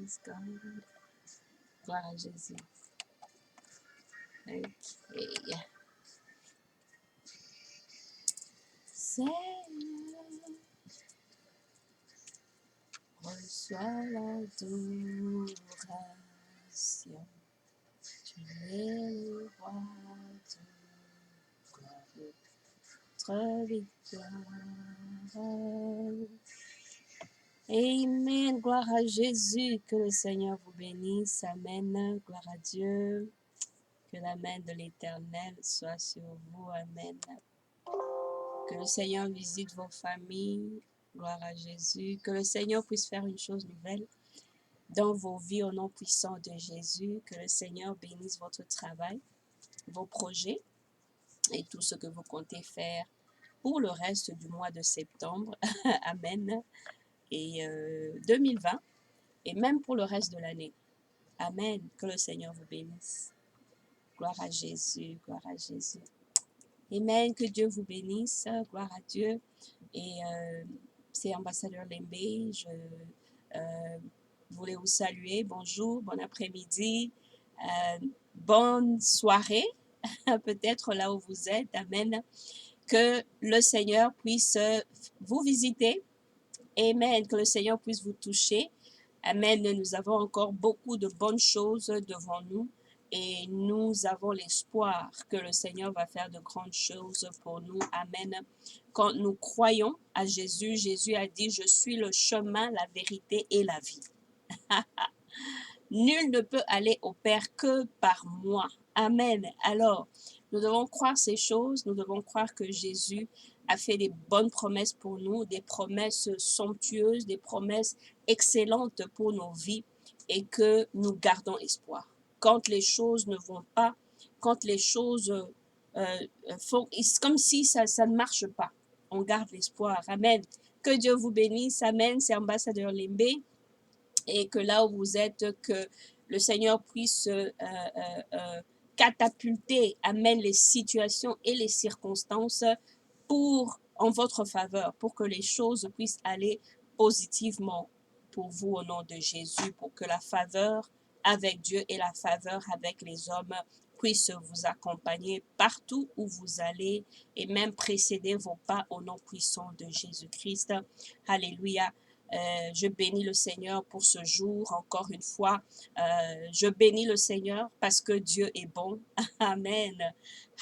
Praise God. Gloire à Jésus. Ok. Seigneur, reçois l'adoration. Tu es le roi de gloire, notre victoire. Amen. Gloire à Jésus. Que le Seigneur vous bénisse. Amen. Gloire à Dieu. Que la main de l'Éternel soit sur vous. Amen. Que le Seigneur visite vos familles. Gloire à Jésus. Que le Seigneur puisse faire une chose nouvelle dans vos vies au nom puissant de Jésus. Que le Seigneur bénisse votre travail, vos projets et tout ce que vous comptez faire pour le reste du mois de septembre. Amen. Et 2020 et même pour le reste de l'année. Amen. Que le Seigneur vous bénisse. Gloire à Jésus. Gloire à Jésus. Amen. Que Dieu vous bénisse. Gloire à Dieu. Et c'est ambassadeur Lembe. Je voulais vous saluer. Bonjour, bon après-midi, bonne soirée, peut-être là où vous êtes. Amen. Que le Seigneur puisse vous visiter. Amen. Que le Seigneur puisse vous toucher. Amen. Nous avons encore beaucoup de bonnes choses devant nous et nous avons l'espoir que le Seigneur va faire de grandes choses pour nous. Amen. Quand nous croyons à Jésus, Jésus a dit, je suis le chemin, la vérité et la vie. Nul ne peut aller au Père que par moi. Amen. Alors, nous devons croire ces choses, nous devons croire que Jésus a fait des bonnes promesses pour nous, des promesses somptueuses, des promesses excellentes pour nos vies et que nous gardons espoir. Quand les choses ne vont pas, quand les choses font, c'est comme si ça ne marche pas, on garde l'espoir. Amen. Que Dieu vous bénisse. Amen. C'est ambassadeur Lembe. Et que là où vous êtes, que le Seigneur puisse catapulter, amène les situations et les circonstances en votre faveur, pour que les choses puissent aller positivement pour vous au nom de Jésus, pour que la faveur avec Dieu et la faveur avec les hommes puissent vous accompagner partout où vous allez et même précéder vos pas au nom puissant de Jésus-Christ. Alléluia. Je bénis le Seigneur pour ce jour, encore une fois. Je bénis le Seigneur parce que Dieu est bon. Amen.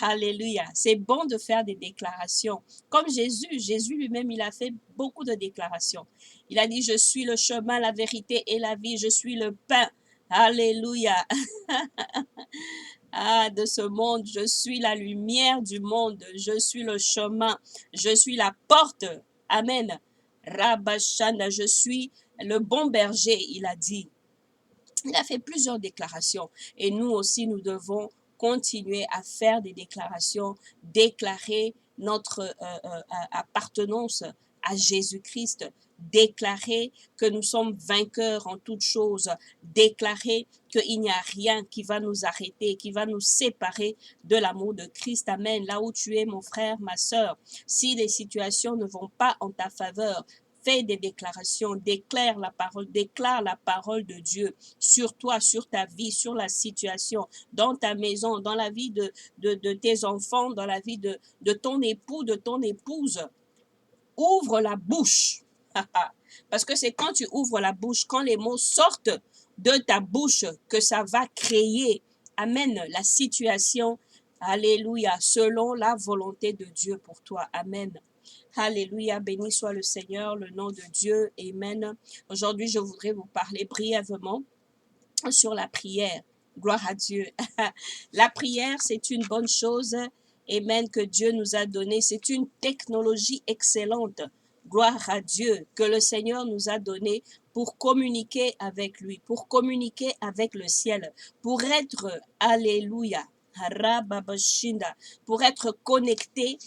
Alléluia. C'est bon de faire des déclarations. Comme Jésus lui-même, il a fait beaucoup de déclarations. Il a dit, je suis le chemin, la vérité et la vie. Je suis le pain. Alléluia. De ce monde, je suis la lumière du monde. Je suis le chemin. Je suis la porte. Amen. Rabashana, je suis le bon berger, il a dit. Il a fait plusieurs déclarations et nous aussi, nous devons continuer à faire des déclarations, déclarer notre appartenance à Jésus-Christ, déclarer que nous sommes vainqueurs en toutes choses, déclarer qu'il n'y a rien qui va nous arrêter, qui va nous séparer de l'amour de Christ. Amen. Là où tu es, mon frère, ma sœur, si les situations ne vont pas en ta faveur, fais des déclarations, déclare la parole de Dieu sur toi, sur ta vie, sur la situation, dans ta maison, dans la vie de tes enfants, dans la vie de ton époux, de ton épouse. Ouvre la bouche. Parce que c'est quand tu ouvres la bouche, quand les mots sortent de ta bouche, que ça va créer, amen, la situation, alléluia, selon la volonté de Dieu pour toi. Amen. Alléluia, béni soit le Seigneur, le nom de Dieu. Amen. Aujourd'hui, je voudrais vous parler brièvement sur la prière. Gloire à Dieu. La prière, c'est une bonne chose. Amen, que Dieu nous a donné. C'est une technologie excellente. Gloire à Dieu, que le Seigneur nous a donné pour communiquer avec lui, pour communiquer avec le ciel, pour être, alléluia, pour être connecté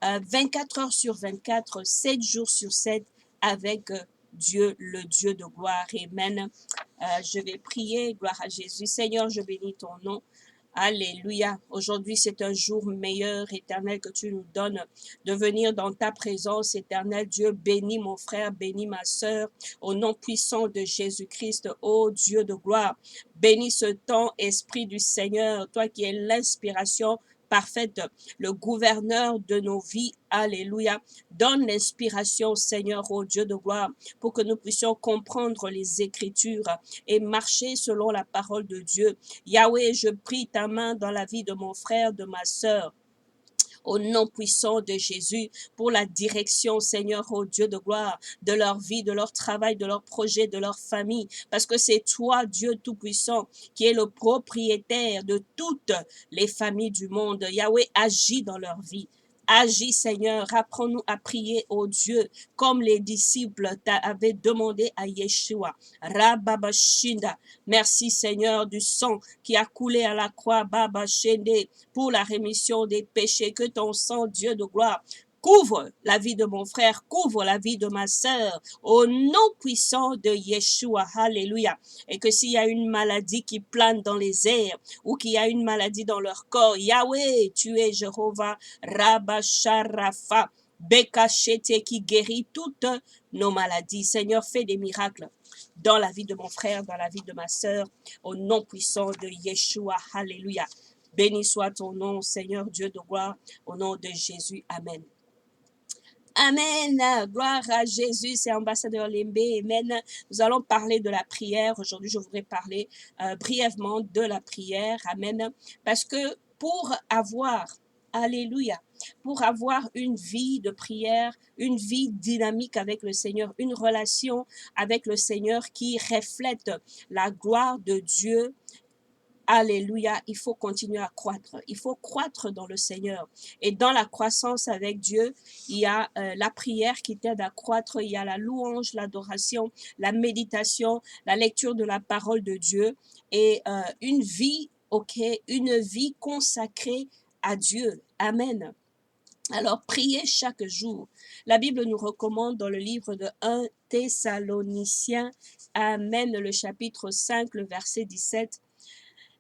24 heures sur 24, 7 jours sur 7 avec Dieu, le Dieu de gloire. Amen. Je vais prier, gloire à Jésus. Seigneur, je bénis ton nom. Alléluia. Aujourd'hui, c'est un jour meilleur, éternel, que tu nous donnes de venir dans ta présence, éternel Dieu. Bénis mon frère, bénis ma sœur, au nom puissant de Jésus-Christ, ô Dieu de gloire. Bénis ce temps, Esprit du Seigneur, toi qui es l'inspiration parfaite, le gouverneur de nos vies. Alléluia. Donne l'inspiration, Seigneur, ô Dieu de gloire, pour que nous puissions comprendre les Écritures et marcher selon la parole de Dieu. Yahweh, je prie ta main dans la vie de mon frère, de ma sœur, au nom puissant de Jésus, pour la direction, Seigneur, ô Dieu de gloire, de leur vie, de leur travail, de leur projet, de leur famille, parce que c'est toi, Dieu Tout-Puissant, qui est le propriétaire de toutes les familles du monde. Yahweh, agis dans leur vie. Agis, Seigneur, apprends-nous à prier, ô Dieu, comme les disciples t'avaient demandé à Yeshua. Rababashinda. Merci, Seigneur, du sang qui a coulé à la croix, Baba Shende, pour la rémission des péchés. Que ton sang, Dieu de gloire, couvre la vie de mon frère, couvre la vie de ma sœur, au nom puissant de Yeshua. Alléluia. Et que s'il y a une maladie qui plane dans les airs, ou qu'il y a une maladie dans leur corps, Yahweh, tu es Jéhovah, Rabba Sharafa, Bekashete, qui guérit toutes nos maladies. Seigneur, fais des miracles dans la vie de mon frère, dans la vie de ma sœur, au nom puissant de Yeshua. Alléluia. Béni soit ton nom, Seigneur Dieu de gloire, au nom de Jésus. Amen. Amen. Gloire à Jésus, c'est ambassadeur Lembe. Amen. Nous allons parler de la prière. Aujourd'hui, je voudrais parler brièvement de la prière. Amen. Parce que pour avoir, alléluia, pour avoir une vie de prière, une vie dynamique avec le Seigneur, une relation avec le Seigneur qui reflète la gloire de Dieu, alléluia, il faut continuer à croître. Il faut croître dans le Seigneur. Et dans la croissance avec Dieu, il y a la prière qui t'aide à croître. Il y a la louange, l'adoration, la méditation, la lecture de la parole de Dieu. Et une vie, une vie consacrée à Dieu. Amen. Alors, priez chaque jour. La Bible nous recommande dans le livre de 1 Thessaloniciens, Amen, le chapitre 5, le verset 17.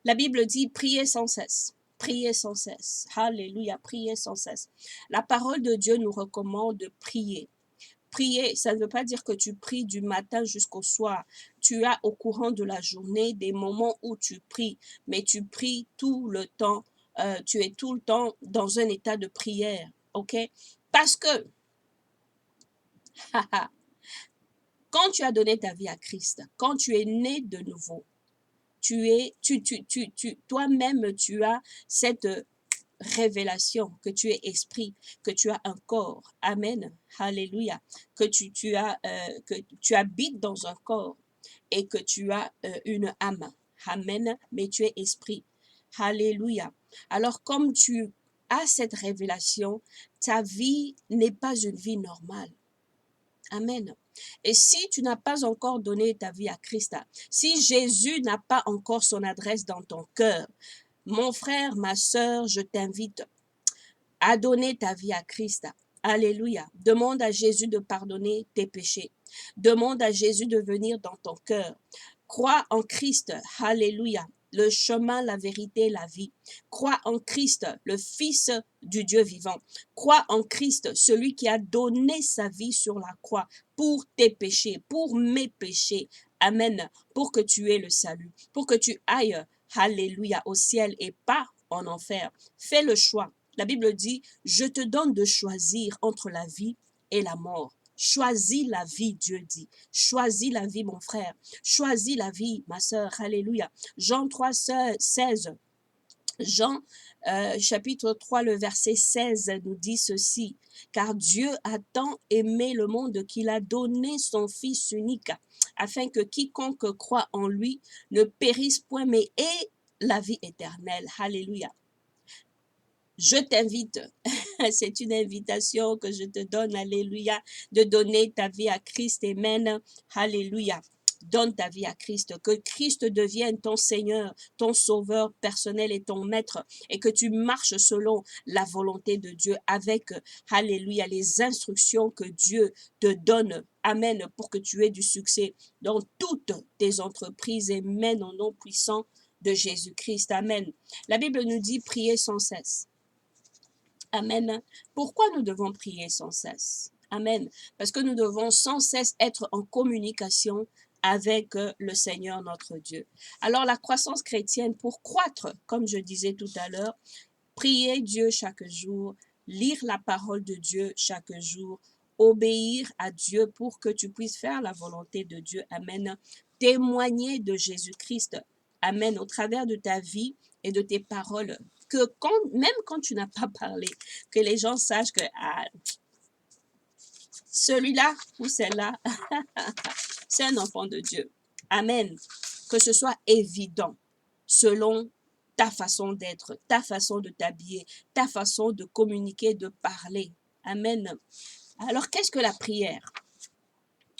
La Bible dit, priez sans cesse. Priez sans cesse. Alléluia, priez sans cesse. La parole de Dieu nous recommande de prier. Prier, ça ne veut pas dire que tu pries du matin jusqu'au soir. Tu as au courant de la journée des moments où tu pries, mais tu pries tout le temps. Tu es tout le temps dans un état de prière, ok? Parce que, quand tu as donné ta vie à Christ, quand tu es né de nouveau, toi-même, tu as cette révélation que tu es esprit, que tu as un corps. Amen. Alléluia. Que que tu habites dans un corps et que tu as une âme. Amen. Mais tu es esprit. Alléluia. Alors, comme tu as cette révélation, ta vie n'est pas une vie normale. Amen. Et si tu n'as pas encore donné ta vie à Christ, si Jésus n'a pas encore son adresse dans ton cœur, mon frère, ma sœur, je t'invite à donner ta vie à Christ. Alléluia. Demande à Jésus de pardonner tes péchés. Demande à Jésus de venir dans ton cœur. Crois en Christ. Alléluia. Le chemin, la vérité, la vie. Crois en Christ, le Fils du Dieu vivant. Crois en Christ, celui qui a donné sa vie sur la croix pour tes péchés, pour mes péchés. Amen. Pour que tu aies le salut, pour que tu ailles, alléluia, au ciel et pas en enfer. Fais le choix. La Bible dit, je te donne de choisir entre la vie et la mort. Choisis la vie, Dieu dit. Choisis la vie, mon frère. Choisis la vie, ma sœur. Alléluia. Jean 3, 16. Jean, chapitre 3, le verset 16 nous dit ceci. Car Dieu a tant aimé le monde qu'il a donné son Fils unique, afin que quiconque croit en lui ne périsse point, mais ait la vie éternelle. Alléluia. Je t'invite, c'est une invitation que je te donne, alléluia, de donner ta vie à Christ, amen, alléluia. Donne ta vie à Christ, que Christ devienne ton Seigneur, ton Sauveur personnel et ton Maître, et que tu marches selon la volonté de Dieu avec, alléluia, les instructions que Dieu te donne, amen, pour que tu aies du succès dans toutes tes entreprises, amen, au nom puissant de Jésus-Christ. Amen. La Bible nous dit prier sans cesse. Amen. Pourquoi nous devons prier sans cesse? Amen. Parce que nous devons sans cesse être en communication avec le Seigneur notre Dieu. Alors la croissance chrétienne, pour croître, comme je disais tout à l'heure, prier Dieu chaque jour, lire la parole de Dieu chaque jour, obéir à Dieu pour que tu puisses faire la volonté de Dieu. Amen. Témoigner de Jésus-Christ. Amen. Au travers de ta vie et de tes paroles. Que même quand tu n'as pas parlé, que les gens sachent que celui-là ou celle-là, c'est un enfant de Dieu. Amen. Que ce soit évident selon ta façon d'être, ta façon de t'habiller, ta façon de communiquer, de parler. Amen. Alors, qu'est-ce que la prière?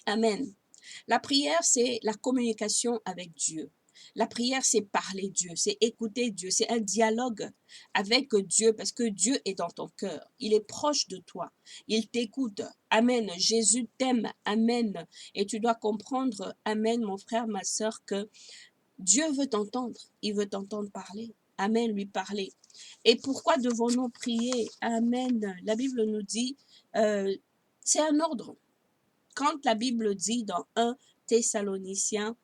Amen. La prière, c'est la communication avec Dieu. La prière, c'est parler Dieu, c'est écouter Dieu, c'est un dialogue avec Dieu parce que Dieu est dans ton cœur. Il est proche de toi. Il t'écoute. Amen. Jésus t'aime. Amen. Et tu dois comprendre, amen, mon frère, ma soeur, que Dieu veut t'entendre. Il veut t'entendre parler. Amen, lui parler. Et pourquoi devons-nous prier? Amen. La Bible nous dit, c'est un ordre. Quand la Bible dit dans 1 Thessaloniciens,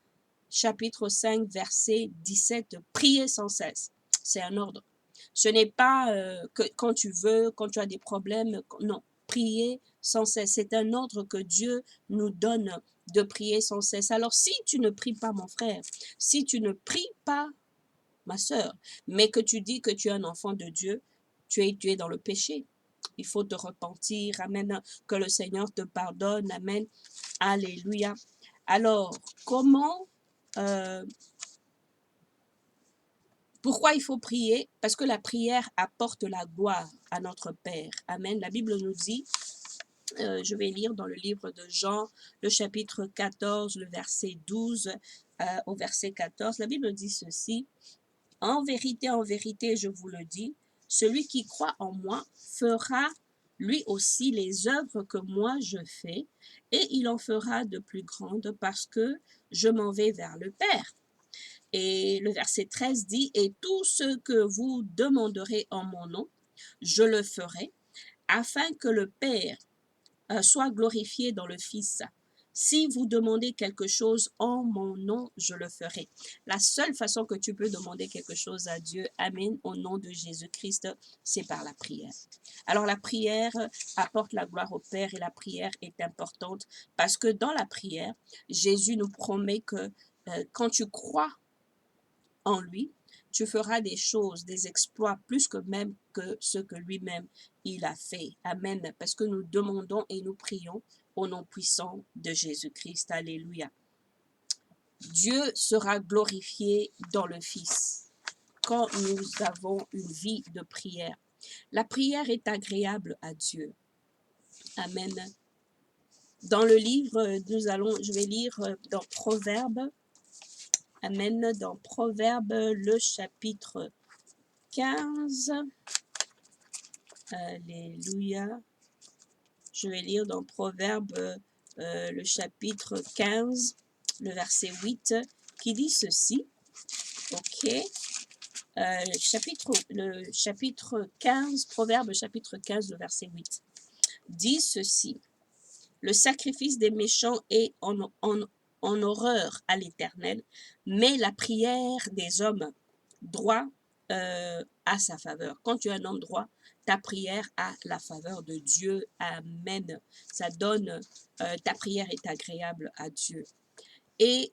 chapitre 5, verset 17, priez sans cesse. C'est un ordre. Ce n'est pas que quand tu veux, quand tu as des problèmes. Non, prier sans cesse. C'est un ordre que Dieu nous donne de prier sans cesse. Alors, si tu ne pries pas, mon frère, si tu ne pries pas, ma sœur, mais que tu dis que tu es un enfant de Dieu, tu es dans le péché. Il faut te repentir. Amen. Que le Seigneur te pardonne. Amen. Alléluia. Alors, pourquoi il faut prier? Parce que la prière apporte la gloire à notre Père. Amen. La Bible nous dit, je vais lire dans le livre de Jean, le chapitre 14, le verset 12 au verset 14. La Bible dit ceci, en vérité, je vous le dis, celui qui croit en moi fera lui aussi les œuvres que moi je fais, et il en fera de plus grandes parce que je m'en vais vers le Père. Et le verset 13 dit, et tout ce que vous demanderez en mon nom, je le ferai, afin que le Père soit glorifié dans le Fils. Si vous demandez quelque chose en mon nom, je le ferai. La seule façon que tu peux demander quelque chose à Dieu, amen, au nom de Jésus-Christ, c'est par la prière. Alors la prière apporte la gloire au Père et la prière est importante parce que dans la prière, Jésus nous promet que quand tu crois en lui, tu feras des choses, des exploits, plus que même que ce que lui-même il a fait. Amen. Parce que nous demandons et nous prions au nom puissant de Jésus-Christ. Alléluia. Dieu sera glorifié dans le Fils quand nous avons une vie de prière. La prière est agréable à Dieu. Amen. Dans le livre, je vais lire dans Proverbes. Amen. Dans Proverbes, le chapitre 15. Alléluia. Je vais lire dans Proverbes le chapitre 15, le verset 8, qui dit ceci. Ok. Le chapitre 15, Proverbes chapitre 15, le verset 8, dit ceci. Le sacrifice des méchants est en horreur à l'Éternel, mais la prière des hommes droits a sa faveur. Quand tu es un homme droit, ta prière a la faveur de Dieu. Amen. Ça donne, ta prière est agréable à Dieu. Et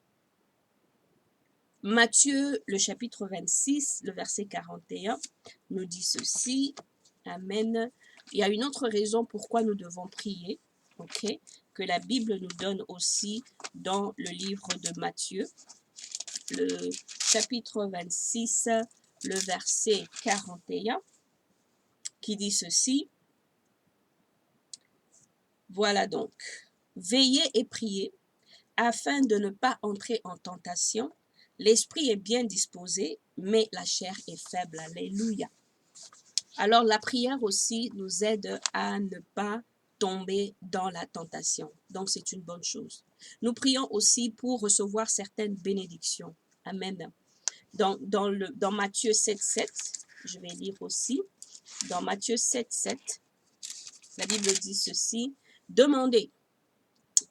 Matthieu, le chapitre 26, le verset 41, nous dit ceci. Amen. Il y a une autre raison pourquoi nous devons prier, ok, que la Bible nous donne aussi dans le livre de Matthieu, le chapitre 26, le verset 41, qui dit ceci. Voilà donc, veillez et priez, afin de ne pas entrer en tentation. L'esprit est bien disposé, mais la chair est faible. Alléluia. Alors la prière aussi nous aide à ne pas tomber dans la tentation. Donc c'est une bonne chose. Nous prions aussi pour recevoir certaines bénédictions. Amen. dans Matthieu 7,7, je vais lire aussi, dans Matthieu 7,7, la Bible dit ceci, « Demandez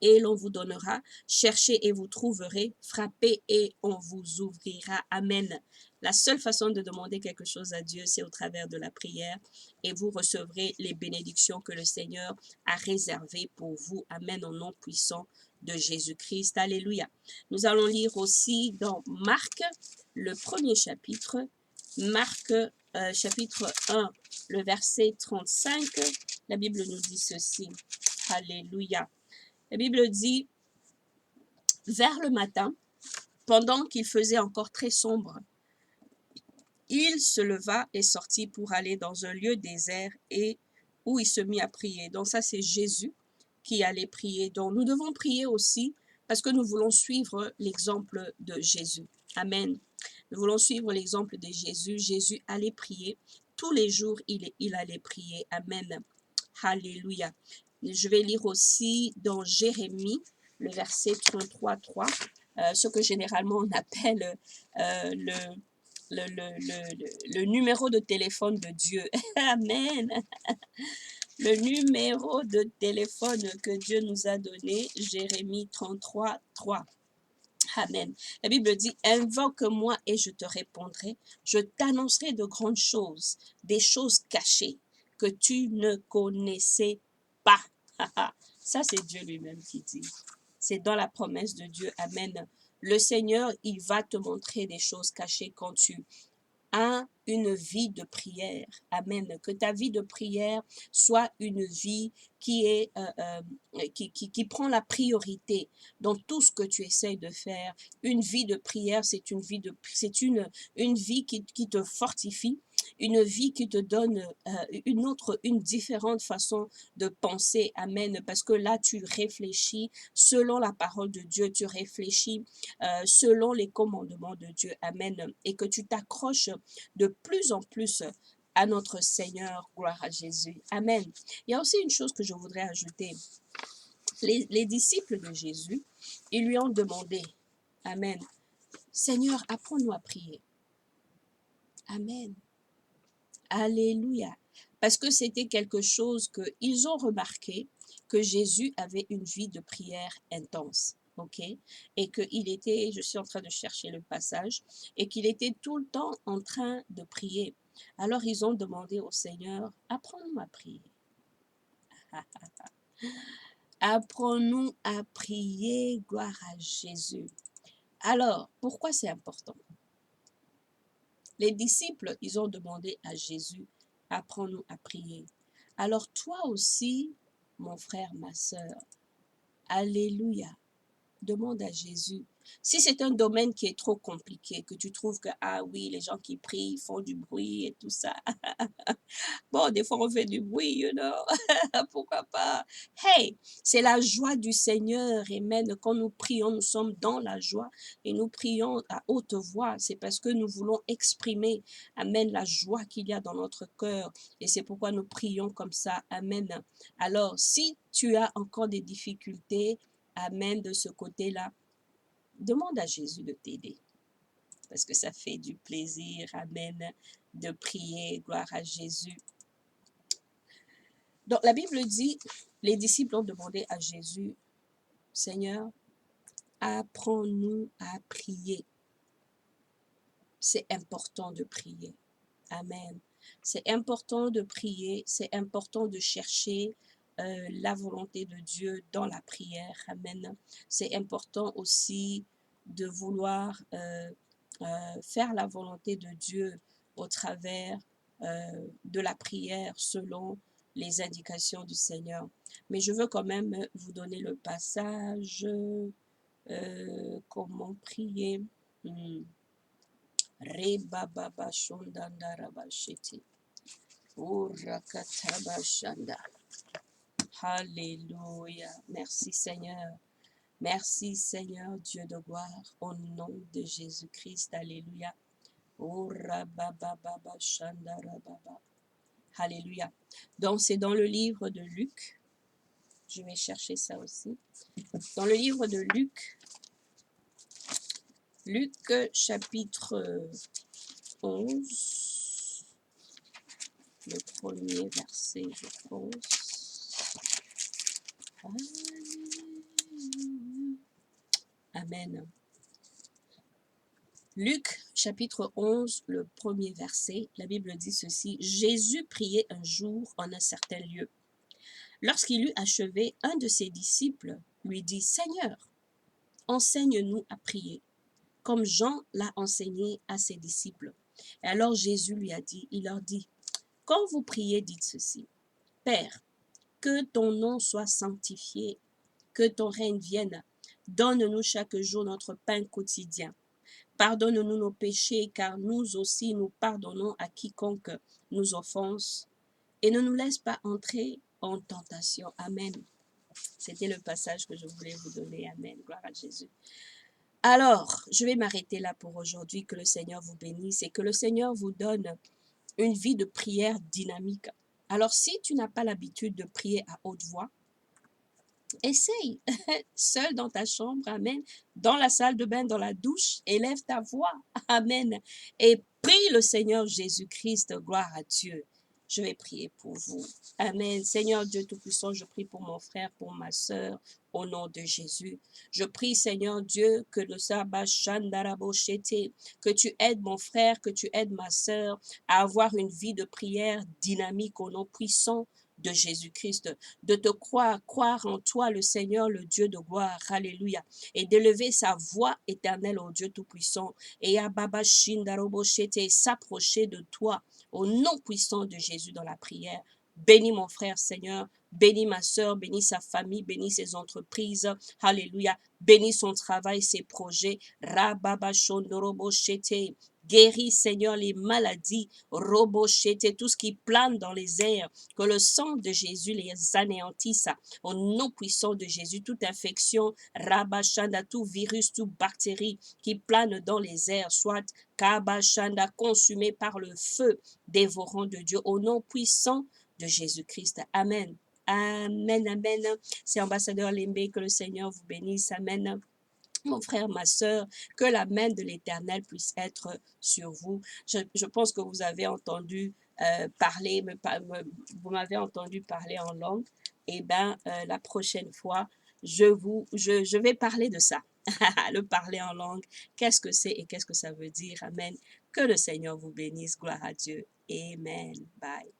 et l'on vous donnera, cherchez et vous trouverez, frappez et on vous ouvrira. » Amen. La seule façon de demander quelque chose à Dieu, c'est au travers de la prière et vous recevrez les bénédictions que le Seigneur a réservées pour vous. Amen, au nom puissant de Jésus-Christ. Alléluia. Nous allons lire aussi dans Marc, le premier chapitre, Marc chapitre 1, le verset 35. La Bible nous dit ceci. Alléluia. La Bible dit, vers le matin, pendant qu'il faisait encore très sombre, il se leva et sortit pour aller dans un lieu désert et où il se mit à prier. Donc ça, c'est Jésus qui allait prier. Donc nous devons prier aussi parce que nous voulons suivre l'exemple de Jésus. Amen. Nous voulons suivre l'exemple de Jésus. Jésus allait prier. Tous les jours, il allait prier. Amen. Alléluia. Je vais lire aussi dans Jérémie, le verset 33:3, ce que généralement on appelle le numéro de téléphone de Dieu. Amen. Le numéro de téléphone que Dieu nous a donné, Jérémie 33:3. Amen. La Bible dit, « Invoque-moi et je te répondrai. Je t'annoncerai de grandes choses, des choses cachées que tu ne connaissais pas. » Ça, c'est Dieu lui-même qui dit. C'est dans la promesse de Dieu. Amen. Le Seigneur, il va te montrer des choses cachées quand tu as une vie de prière. Amen. Que ta vie de prière soit une vie qui est qui prend la priorité dans tout ce que tu essayes de faire. Une vie de prière, c'est une vie une vie qui te fortifie, une vie qui te donne une différente façon de penser. Amen. Parce que là, tu réfléchis selon la parole de Dieu, tu réfléchis selon les commandements de Dieu. Amen. Et que tu t'accroches de plus en plus à notre Seigneur. Gloire à Jésus. Amen. Il y a aussi une chose que je voudrais ajouter. Les disciples de Jésus, ils lui ont demandé, Amen, Seigneur, apprends-nous à prier. Amen. Alléluia. Parce que c'était quelque chose qu'ils ont remarqué, que Jésus avait une vie de prière intense. OK? Et qu'il était, je suis en train de chercher le passage, et qu'il était tout le temps en train de prier. Alors ils ont demandé au Seigneur, apprends-nous à prier. Apprends-nous à prier, gloire à Jésus. Alors, pourquoi c'est important? Les disciples, ils ont demandé à Jésus, apprends-nous à prier. Alors toi aussi, mon frère, ma sœur, alléluia, demande à Jésus. Si c'est un domaine qui est trop compliqué, que tu trouves que, ah oui, les gens qui prient font du bruit et tout ça. Bon, des fois on fait du bruit, you know, pourquoi pas. Hey, c'est la joie du Seigneur, amen. Quand nous prions, nous sommes dans la joie et nous prions à haute voix. C'est parce que nous voulons exprimer, amen, la joie qu'il y a dans notre cœur. Et c'est pourquoi nous prions comme ça, amen. Alors, si tu as encore des difficultés, amen, de ce côté-là, demande à Jésus de t'aider. Parce que ça fait du plaisir, amen, de prier, gloire à Jésus. Donc, la Bible dit, les disciples ont demandé à Jésus, Seigneur, apprends-nous à prier. C'est important de prier. Amen. C'est important de prier, c'est important de chercher la volonté de Dieu dans la prière. Amen. C'est important aussi de vouloir faire la volonté de Dieu au travers de la prière selon les indications du Seigneur. Mais je veux quand même vous donner le passage. Comment prier? Rebababa shondandarabashete. Urakatabashanda. Alléluia. Merci Seigneur. Merci Seigneur Dieu de gloire. Au nom de Jésus-Christ. Alléluia. Urabababa shandarababa. Alléluia. Donc c'est dans le livre de Luc. Je vais chercher ça aussi. Dans le livre de Luc, Luc chapitre 11, le premier verset, je pense. Amen. Luc chapitre 11, le premier verset, la Bible dit ceci. Jésus priait un jour en un certain lieu. Lorsqu'il eut achevé, un de ses disciples lui dit, Seigneur, enseigne-nous à prier, comme Jean l'a enseigné à ses disciples. Et alors Jésus il leur dit, quand vous priez, dites ceci, Père, que ton nom soit sanctifié, que ton règne vienne, donne-nous chaque jour notre pain quotidien. Pardonne-nous nos péchés, car nous aussi nous pardonnons à quiconque nous offense, et ne nous laisse pas entrer en tentation. Amen. C'était le passage que je voulais vous donner. Amen. Gloire à Jésus. Alors, je vais m'arrêter là pour aujourd'hui. Que le Seigneur vous bénisse et que le Seigneur vous donne une vie de prière dynamique. Alors, si tu n'as pas l'habitude de prier à haute voix, essaye, seul dans ta chambre, amen, dans la salle de bain, dans la douche, élève ta voix, amen, et prie le Seigneur Jésus-Christ, gloire à Dieu. Je vais prier pour vous. Amen. Seigneur Dieu Tout-Puissant, je prie pour mon frère, pour ma sœur, au nom de Jésus. Je prie, Seigneur Dieu, que le sabbat Shandaraboshete, que tu aides mon frère, que tu aides ma sœur à avoir une vie de prière dynamique au nom puissant de Jésus-Christ, de te croire en toi, le Seigneur, le Dieu de gloire, alléluia, et d'élever sa voix éternelle au Dieu Tout-Puissant, et à Baba Shindaroboshete, s'approcher de toi, au nom puissant de Jésus dans la prière. Bénis mon frère, Seigneur, bénis ma sœur, bénis sa famille, bénis ses entreprises, alléluia, bénis son travail, ses projets, Rababa Shondoroboshete, guéris, Seigneur, les maladies, Roboshete, tout ce qui plane dans les airs, que le sang de Jésus les anéantisse au nom puissant de Jésus. Toute infection, Rabashanda, tout virus, toute bactérie qui plane dans les airs, soit Kabashanda, consumé par le feu dévorant de Dieu au nom puissant de Jésus-Christ. Amen. Amen, amen. C'est ambassadeur Lembe, que le Seigneur vous bénisse. Amen. Mon frère, ma sœur, que la main de l'Éternel puisse être sur vous. Je pense que vous avez entendu parler, vous m'avez entendu parler en langue. Eh bien, la prochaine fois, je vais parler de ça. Le parler en langue, qu'est-ce que c'est et qu'est-ce que ça veut dire? Amen. Que le Seigneur vous bénisse. Gloire à Dieu. Amen. Bye.